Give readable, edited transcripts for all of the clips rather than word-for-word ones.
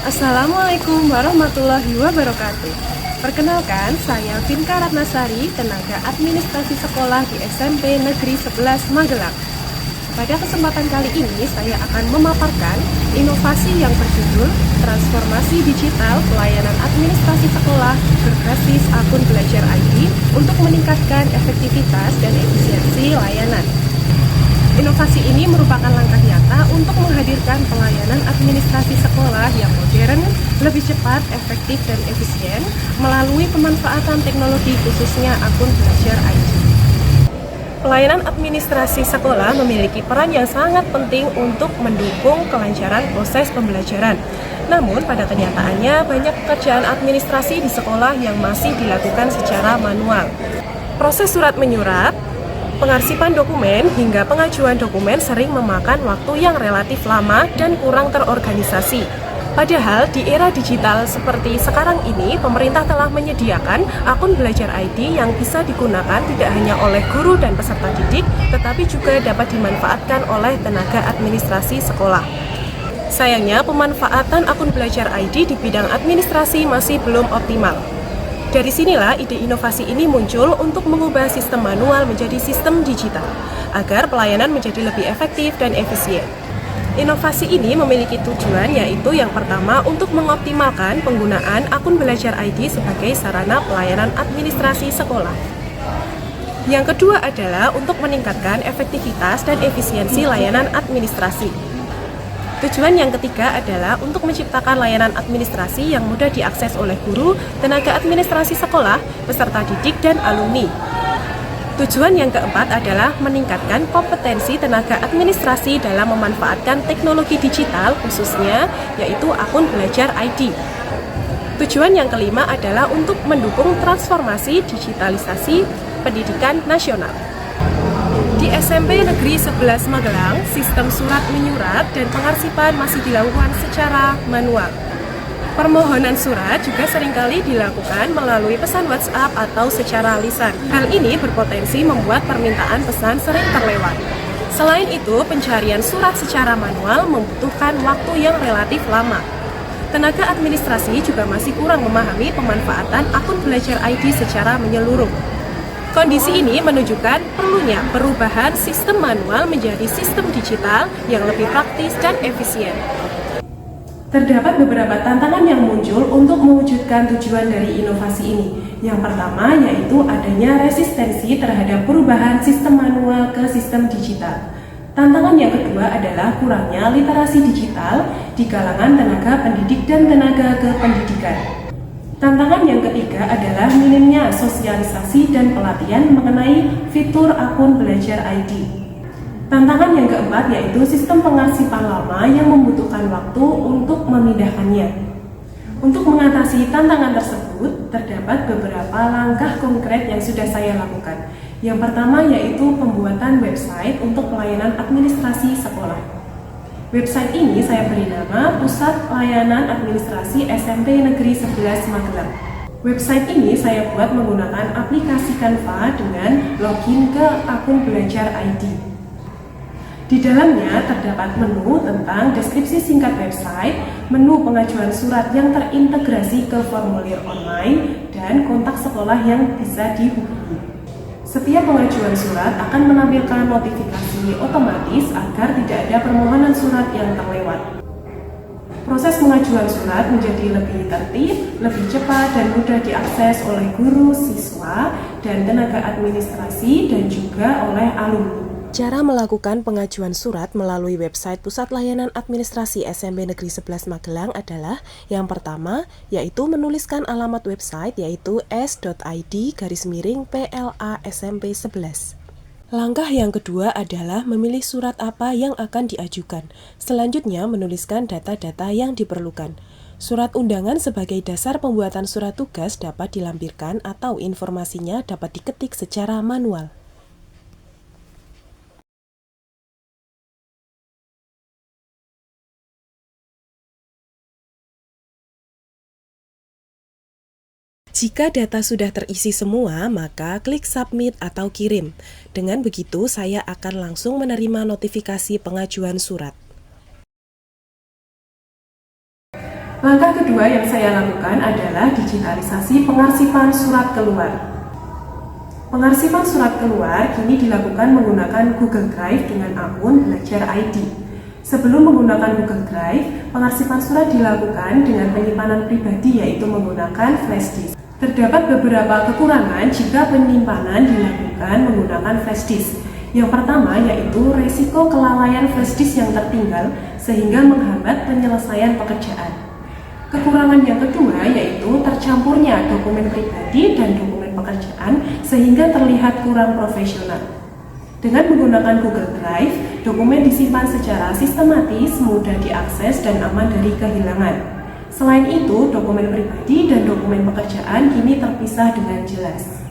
Assalamualaikum warahmatullahi wabarakatuh. Perkenalkan, saya Vinka Ratnasari, tenaga administrasi sekolah di SMP Negeri 11 Magelang. Pada kesempatan kali ini, saya akan memaparkan inovasi yang berjudul Transformasi Digital Pelayanan Administrasi Sekolah berbasis akun belajar ID untuk meningkatkan efektivitas dan efisiensi layanan. Inovasi ini merupakan langkah nyata untuk menghadirkan pelayanan administrasi sekolah yang modern, lebih cepat, efektif, dan efisien melalui pemanfaatan teknologi khususnya akun belajar ID. Pelayanan administrasi sekolah memiliki peran yang sangat penting untuk mendukung kelancaran proses pembelajaran. Namun, pada kenyataannya banyak pekerjaan administrasi di sekolah yang masih dilakukan secara manual. Proses surat menyurat, pengarsipan dokumen, hingga pengajuan dokumen sering memakan waktu yang relatif lama dan kurang terorganisasi. Padahal di era digital seperti sekarang ini, pemerintah telah menyediakan akun belajar ID yang bisa digunakan tidak hanya oleh guru dan peserta didik, tetapi juga dapat dimanfaatkan oleh tenaga administrasi sekolah. Sayangnya, pemanfaatan akun belajar ID di bidang administrasi masih belum optimal. Dari sinilah ide inovasi ini muncul untuk mengubah sistem manual menjadi sistem digital, agar pelayanan menjadi lebih efektif dan efisien. Inovasi ini memiliki tujuan, yaitu yang pertama untuk mengoptimalkan penggunaan akun belajar ID sebagai sarana pelayanan administrasi sekolah. Yang kedua adalah untuk meningkatkan efektivitas dan efisiensi layanan administrasi. Tujuan yang ketiga adalah untuk menciptakan layanan administrasi yang mudah diakses oleh guru, tenaga administrasi sekolah, peserta didik, dan alumni. Tujuan yang keempat adalah meningkatkan kompetensi tenaga administrasi dalam memanfaatkan teknologi digital khususnya, yaitu akun belajar ID. Tujuan yang kelima adalah untuk mendukung transformasi digitalisasi pendidikan nasional. Di SMP Negeri 11 Magelang, sistem surat menyurat dan pengarsipan masih dilakukan secara manual. Permohonan surat juga seringkali dilakukan melalui pesan WhatsApp atau secara lisan. Hal ini berpotensi membuat permintaan pesan sering terlewat. Selain itu, pencarian surat secara manual membutuhkan waktu yang relatif lama. Tenaga administrasi juga masih kurang memahami pemanfaatan akun belajar ID secara menyeluruh. Kondisi ini menunjukkan perlunya perubahan sistem manual menjadi sistem digital yang lebih praktis dan efisien. Terdapat beberapa tantangan yang muncul untuk mewujudkan tujuan dari inovasi ini. Yang pertama yaitu adanya resistensi terhadap perubahan sistem manual ke sistem digital. Tantangan yang kedua adalah kurangnya literasi digital di kalangan tenaga pendidik dan tenaga kependidikan. Tantangan yang ketiga adalah minimnya sosialisasi dan pelatihan mengenai fitur akun belajar ID. Tantangan yang keempat yaitu sistem pengarsipan lama yang membutuhkan waktu untuk memindahkannya. Untuk mengatasi tantangan tersebut, terdapat beberapa langkah konkret yang sudah saya lakukan. Yang pertama yaitu pembuatan website untuk pelayanan administrasi sekolah. Website ini saya beri nama Pusat Layanan Administrasi SMP Negeri 11 Magelang. Website ini saya buat menggunakan aplikasi Canva dengan login ke akun belajar ID. Di dalamnya terdapat menu tentang deskripsi singkat website, menu pengajuan surat yang terintegrasi ke formulir online, dan kontak sekolah yang bisa dihubungi. Setiap pengajuan surat akan menampilkan notifikasi otomatis agar tidak ada permohonan surat yang terlewat. Proses pengajuan surat menjadi lebih tertib, lebih cepat, dan mudah diakses oleh guru, siswa, dan tenaga administrasi, dan juga oleh alumni. Cara melakukan pengajuan surat melalui website Pusat Layanan Administrasi SMP Negeri 11 Magelang adalah yang pertama, yaitu menuliskan alamat website yaitu s.id/PLA-SMP11. Langkah yang kedua adalah memilih surat apa yang akan diajukan. Selanjutnya menuliskan data-data yang diperlukan. Surat undangan sebagai dasar pembuatan surat tugas dapat dilampirkan atau informasinya dapat diketik secara manual. Jika data sudah terisi semua, maka klik submit atau kirim. Dengan begitu, saya akan langsung menerima notifikasi pengajuan surat. Langkah kedua yang saya lakukan adalah digitalisasi pengarsipan surat keluar. Pengarsipan surat keluar kini dilakukan menggunakan Google Drive dengan akun Belajar ID. Sebelum menggunakan Google Drive, pengarsipan surat dilakukan dengan penyimpanan pribadi yaitu menggunakan flash disk. Terdapat beberapa kekurangan jika penyimpanan dilakukan menggunakan flash disk. Yang pertama yaitu resiko kelalaian flash disk yang tertinggal sehingga menghambat penyelesaian pekerjaan. Kekurangan yang kedua yaitu tercampurnya dokumen pribadi dan dokumen pekerjaan sehingga terlihat kurang profesional. Dengan menggunakan Google Drive, dokumen disimpan secara sistematis, mudah diakses, dan aman dari kehilangan. Selain itu, dokumen pribadi dan dokumen pekerjaan kini terpisah dengan jelas.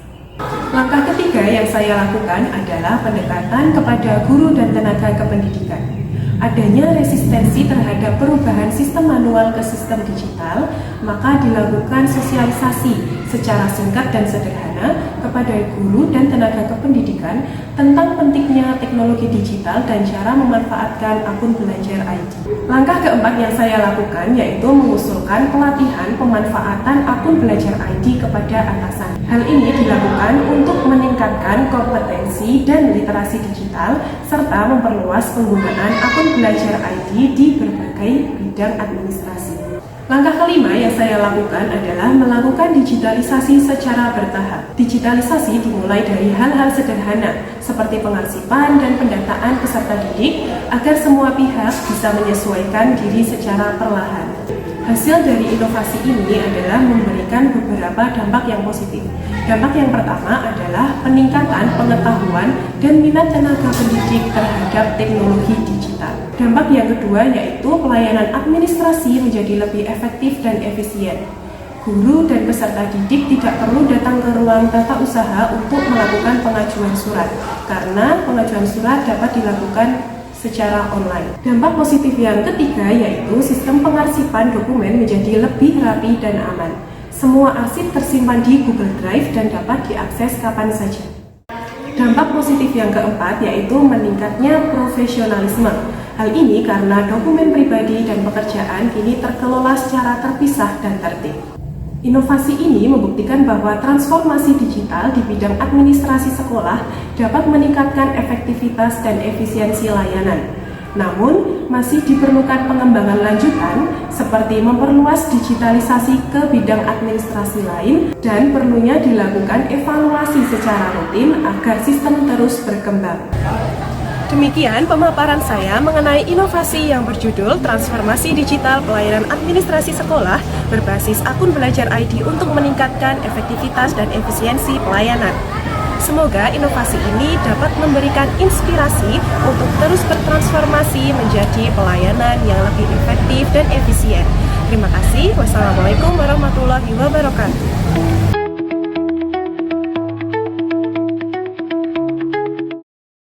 Langkah ketiga yang saya lakukan adalah pendekatan kepada guru dan tenaga kependidikan. Adanya resistensi terhadap perubahan sistem manual ke sistem digital, maka dilakukan sosialisasi secara singkat dan sederhana kepada guru dan tenaga kependidikan tentang pentingnya teknologi digital dan cara memanfaatkan akun Belajar ID. Langkah keempat yang saya lakukan yaitu mengusulkan pelatihan pemanfaatan akun Belajar ID kepada atasan. Hal ini dilakukan untuk meningkatkan kompetensi dan literasi digital serta memperluas penggunaan akun Belajar ID di berbagai bidang administrasi. Langkah kelima yang saya lakukan adalah melakukan digitalisasi secara bertahap. Digitalisasi dimulai dari hal-hal sederhana seperti pengarsipan dan pendataan peserta didik agar semua pihak bisa menyesuaikan diri secara perlahan. Hasil dari inovasi ini adalah memberikan beberapa dampak yang positif. Dampak yang pertama adalah peningkatan pengetahuan dan minat tenaga pendidik terhadap teknologi digital. Dampak yang kedua yaitu pelayanan administrasi menjadi lebih efektif dan efisien. Guru dan peserta didik tidak perlu datang ke ruang tata usaha untuk melakukan pengajuan surat, karena pengajuan surat dapat dilakukan secara online. Dampak positif yang ketiga yaitu sistem pengarsipan dokumen menjadi lebih rapi dan aman. Semua arsip tersimpan di Google Drive dan dapat diakses kapan saja. Dampak positif yang keempat yaitu meningkatnya profesionalisme. Hal ini karena dokumen pribadi dan pekerjaan kini terkelola secara terpisah dan tertib. Inovasi ini membuktikan bahwa transformasi digital di bidang administrasi sekolah dapat meningkatkan efektivitas dan efisiensi layanan. Namun, masih diperlukan pengembangan lanjutan seperti memperluas digitalisasi ke bidang administrasi lain dan perlunya dilakukan evaluasi secara rutin agar sistem terus berkembang. Demikian pemaparan saya mengenai inovasi yang berjudul Transformasi Digital Pelayanan Administrasi Sekolah berbasis akun Belajar ID untuk meningkatkan efektivitas dan efisiensi pelayanan. Semoga inovasi ini dapat memberikan inspirasi untuk terus bertransformasi menjadi pelayanan yang lebih efektif dan efisien. Terima kasih. Wassalamualaikum warahmatullahi wabarakatuh.